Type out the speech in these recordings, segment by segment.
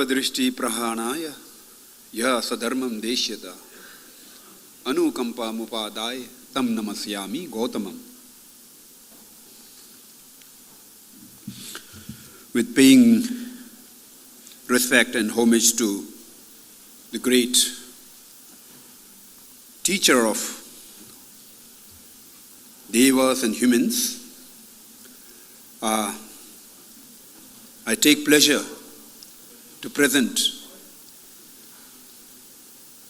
सर्वदृष्टि प्रहाणाय यह सधर्मं देश्यता अनुकंपामुपादाय तम नमस्यामि गौतमम. With paying respect and homage to the great teacher of devas and humans, I take pleasure to present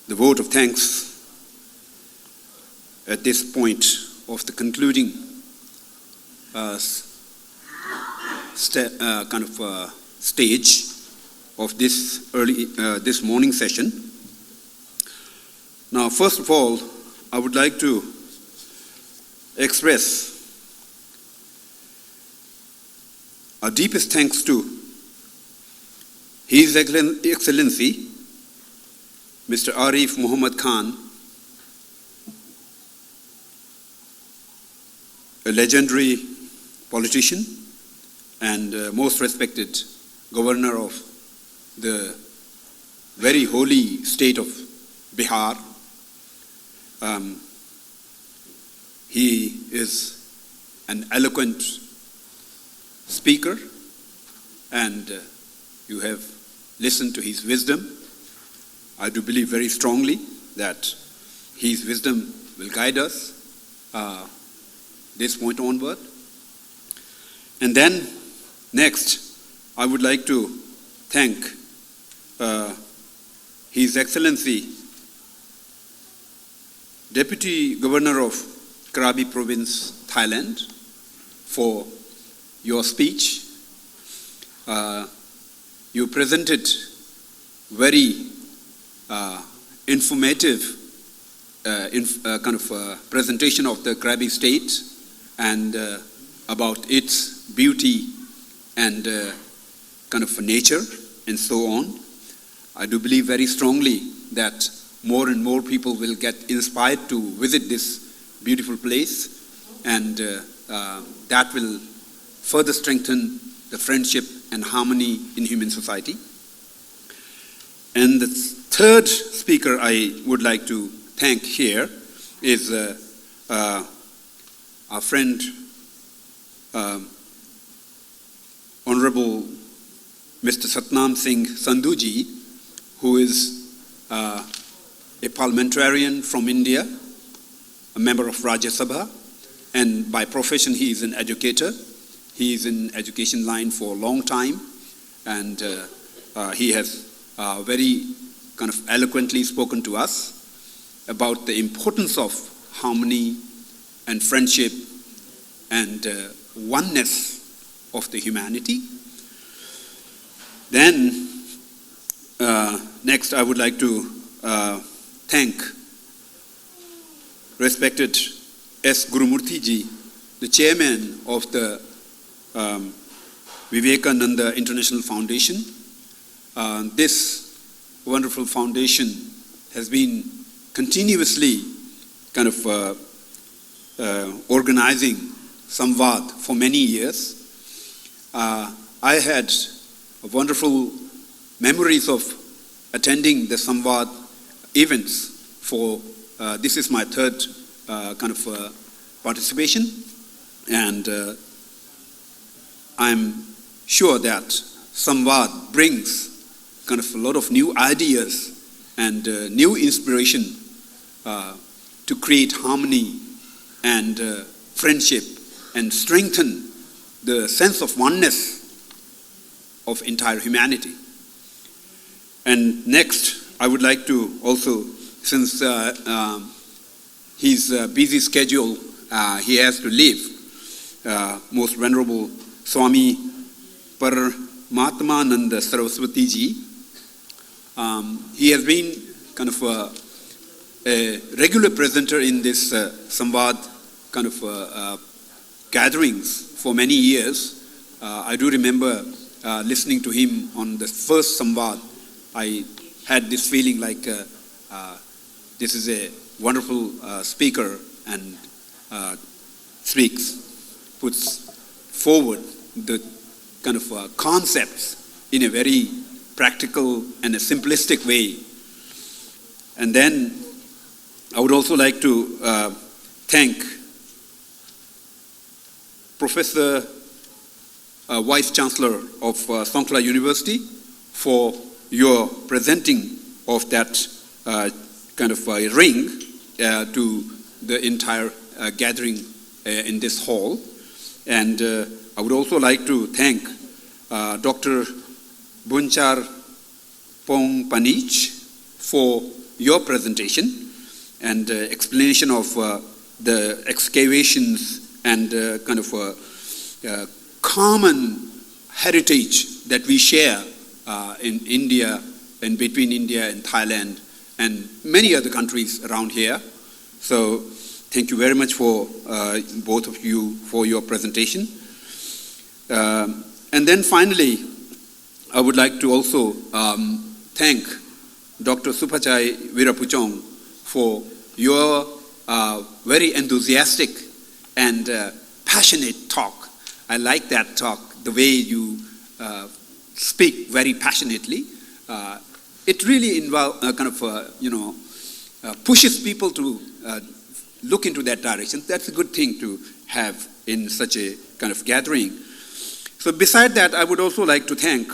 the vote of thanks at this point of the concluding stage of this morning session. Now, first of all, I would like to express our deepest thanks to His Excellency, Mr. Arif Muhammad Khan, a legendary politician and most respected governor of the very holy state of Bihar. He is an eloquent speaker, and you have listened to his wisdom. I do believe very strongly that his wisdom will guide us this point onward. And then next, I would like to thank His Excellency, Deputy Governor of Krabi Province, Thailand, for your speech. You presented very informative presentation of the Krabi state and about its beauty and nature and so on. I do believe very strongly that more and more people will get inspired to visit this beautiful place, and that will further strengthen the friendship and harmony in human society. And the third speaker I would like to thank here is our friend, Honorable Mr. Satnam Singh Sandhuji, who is a parliamentarian from India, a member of Rajya Sabha, and by profession he is an educator. He is in education line for a long time, and he has very eloquently spoken to us about the importance of harmony and friendship and oneness of the humanity. Then next I would like to thank respected S. Gurumurthy ji, the chairman of the Vivekananda International Foundation. This wonderful foundation has been continuously organizing Samvad for many years. I had wonderful memories of attending the Samvad events for this is my third participation, and I'm sure that Samvad brings a lot of new ideas and new inspiration to create harmony and friendship and strengthen the sense of oneness of entire humanity. And next, I would like to also, since his busy schedule, he has to leave, Most Venerable Swami Paramatmananda Saraswati ji. He has been a regular presenter in this Samvad gatherings for many years. I do remember listening to him on the first Samvad. I had this feeling like this is a wonderful speaker and puts forward the concepts in a very practical and a simplistic way. And then I would also like to thank Professor Vice Chancellor of Songkhla University for your presenting of that kind of ring to the entire gathering in this hall. And I would also like to thank Dr. Bunchar Pong Panich for your presentation and explanation of the excavations and kind of common heritage that we share in India and between India and Thailand and many other countries around here. So thank you very much for both of you for your presentation. And then finally, I would like to also thank Dr. Supachai Virapuchong for your very enthusiastic and passionate talk. I like that talk, the way you speak very passionately. It really pushes people to look into that direction. That's a good thing to have in such a kind of gathering. So beside that, I would also like to thank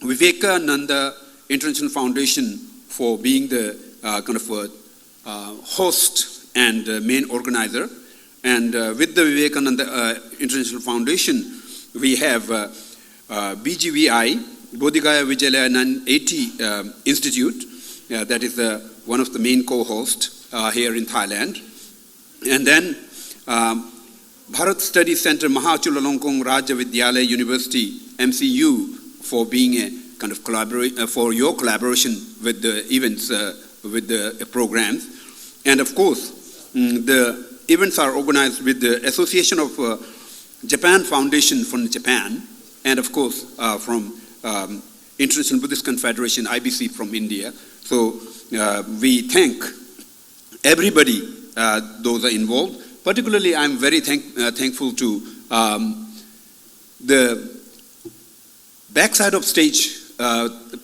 Vivekananda International Foundation for being the host and main organizer. And with the Vivekananda International Foundation, we have BGVI, Bodhigaya Vijayananda 80 Institute, that is one of the main co-hosts here in Thailand. And then Bharat Study Center, Mahachulalongkorn Raja Vidyalaya University, MCU, for being a kind of for your collaboration with the events, with the programs. And of course, the events are organized with the Association of Japan Foundation from Japan, and of course from International Buddhist Confederation, IBC from India. So we thank everybody, those are involved. Particularly, I'm very thankful to the backside of stage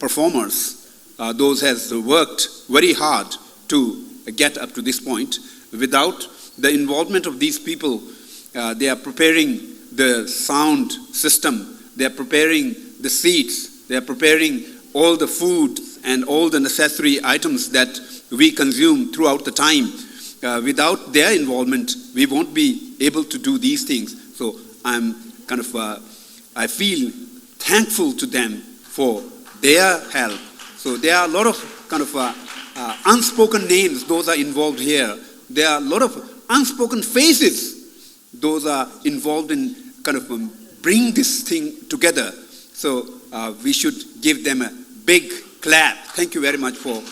performers, those has worked very hard to get up to this point. Without the involvement of these people, they are preparing the sound system, they are preparing the seats, they are preparing all the food and all the necessary items that we consume throughout the time. Without their involvement, we won't be able to do these things. So I'm I feel thankful to them for their help. So there are a lot of unspoken names, those are involved here. There are a lot of unspoken faces, those are involved in bring this thing together. So we should give them a big clap. Thank you very much for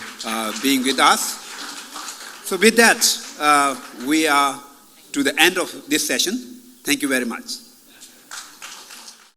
being with us. So with that, we are to the end of this session. Thank you very much.